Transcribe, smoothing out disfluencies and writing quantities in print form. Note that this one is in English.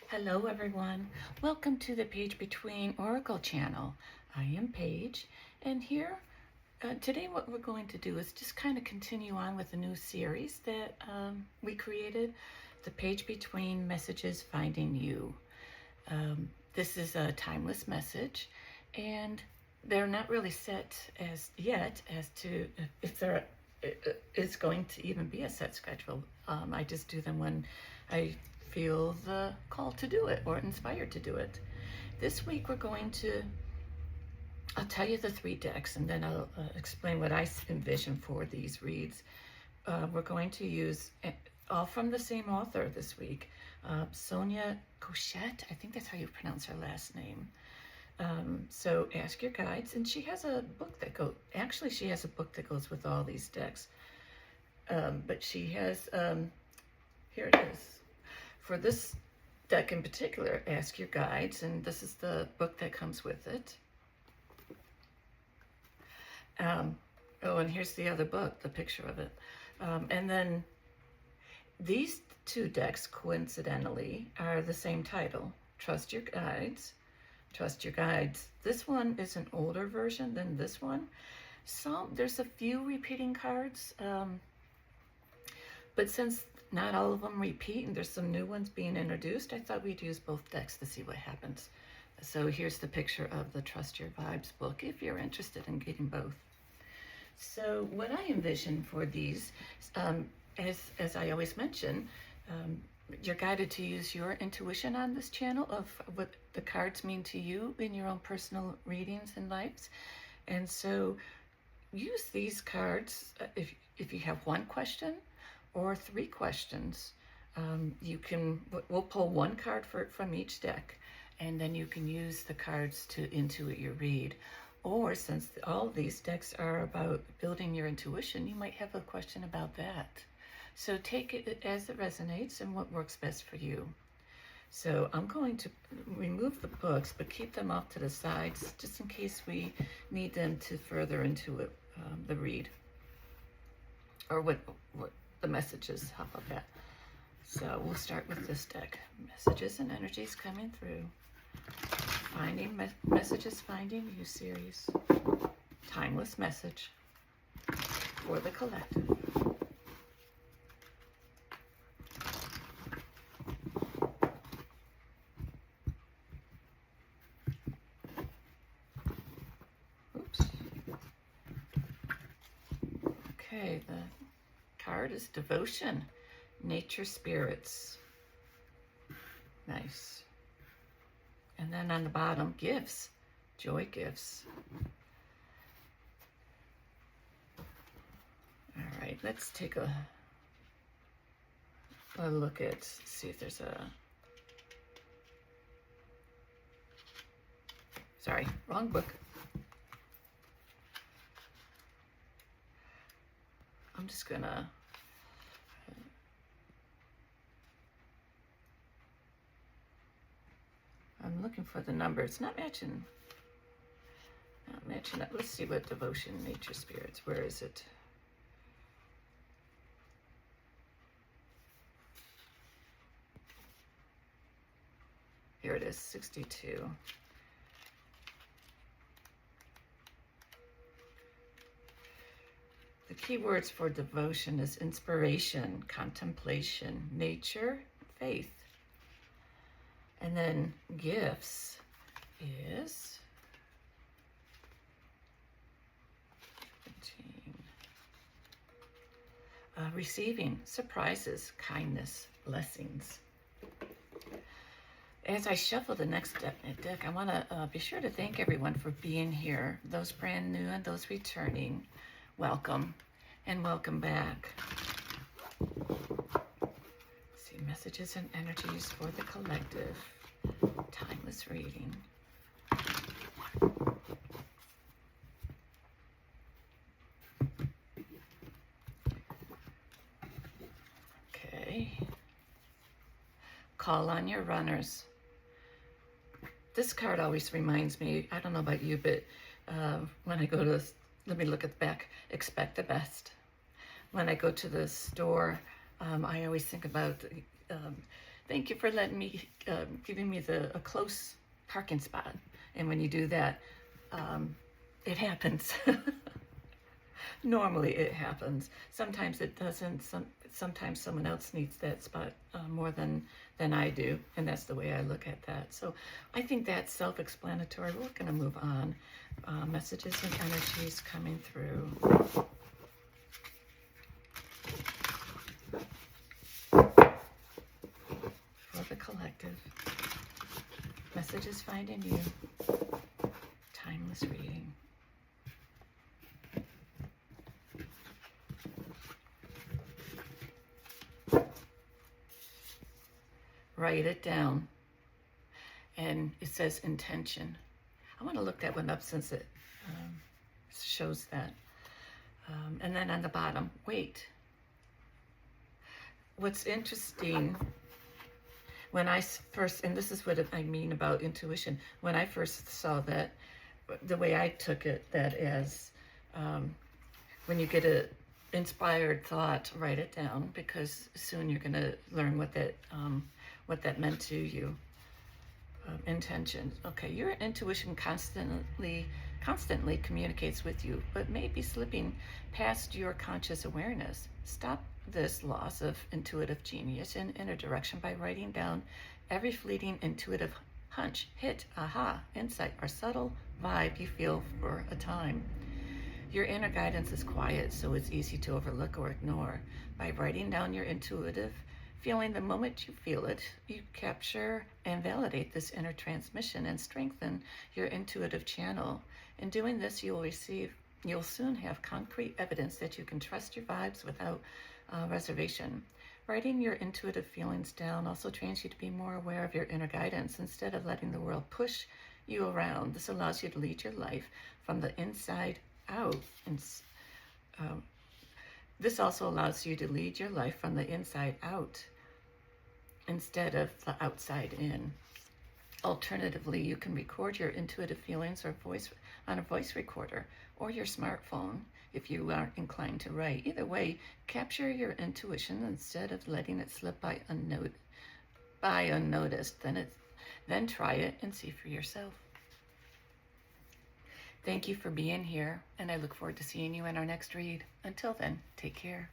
Hello everyone. Welcome to the Page Between Oracle channel. I am Paige, and here today what we're going to do is just kind of continue on with a new series that we created, the Page Between Messages Finding You. This is a timeless message, and they're not really set as yet as to if there is going to even be a set schedule. I just do them when I feel the call to do it or inspired to do it. This week we're going to, I'll tell you the 3 decks and then I'll explain what I envision for these reads. We're going to use all from the same author this week, Sonia Choquette. I think that's how you pronounce her last name. So ask your guides, and she has a book that she has a book that goes with all these decks. But she has, here it is. For this deck in particular, ask your guides, and this is the book that comes with it. Oh, and here's the other book, the picture of it. And then these 2 decks, coincidentally, are the same title, Trust Your Guides. Trust Your Guides. This one is an older version than this one. So there's a few repeating cards, but since not all of them repeat and there's some new ones being introduced, I thought we'd use both decks to see what happens. So here's the picture of the Trust Your Vibes book if you're interested in getting both. So what I envision for these, as I always mention, you're guided to use your intuition on this channel of what the cards mean to you in your own personal readings and lives. And so use these cards if you have 1 question or 3 questions. We'll pull 1 card from each deck, and then you can use the cards to intuit your read. Or since all these decks are about building your intuition, you might have a question about that. So take it as it resonates and what works best for you. So I'm going to remove the books, but keep them off to the sides just in case we need them to further intuit the read, or what the messages. How about that? So we'll start with this deck. Messages and energies coming through. Messages Finding You series. Timeless message for the collective. Oops. Okay, the card is Devotion, Nature Spirits. Nice. And then on the bottom, Gifts, Joy Gifts. All right, let's take a look at, see if there's sorry, wrong book. I'm just gonna I'm looking for the number. It's not matching up. Let's see what Devotion, Nature Spirits, where is it? Here it is, 62. The key words for devotion is inspiration, contemplation, nature, faith. And then gifts is receiving surprises, kindness, blessings. As I shuffle the next deck, I want to be sure to thank everyone for being here. Those brand new and those returning, welcome and welcome back. See, messages and energies for the collective. Timeless reading. Okay. Call on your runners. This card always reminds me, I don't know about you, but when I go to, let me look at the back, expect the best. When I go to the store, I always think about Thank you for letting me, giving me a close parking spot. And when you do that, it happens. Normally it happens. Sometimes it doesn't. Sometimes someone else needs that spot more than I do, and that's the way I look at that. So I think that's self-explanatory. We're going to move on. Messages and energies coming through. For the collective. Messages finding you. Timeless reading. Write it down. And it says intention. I want to look that one up since it shows that. And then on the bottom, wait. What's interesting, when I first, and this is what I mean about intuition, when I first saw that, the way I took it, that as when you get a inspired thought, write it down, because soon you're going to learn what that meant to you. Intention. Okay, your intuition constantly communicates with you, but may be slipping past your conscious awareness. Stop this loss of intuitive genius in a direction by writing down every fleeting intuitive hunch, hit, aha, insight, or subtle vibe you feel for a time. Your inner guidance is quiet, so it's easy to overlook or ignore. By writing down your intuitive feeling the moment you feel it, you capture and validate this inner transmission and strengthen your intuitive channel. In doing this, you'll soon have concrete evidence that you can trust your vibes without reservation. Writing your intuitive feelings down also trains you to be more aware of your inner guidance instead of letting the world push you around. This allows you to lead your life from the inside out. This also allows you to lead your life from the inside out instead of the outside in. Alternatively, you can record your intuitive feelings on a voice recorder or your smartphone if you aren't inclined to write. Either way, capture your intuition instead of letting it slip by unnoticed. Then try it and see for yourself. Thank you for being here, and I look forward to seeing you in our next read. Until then, take care.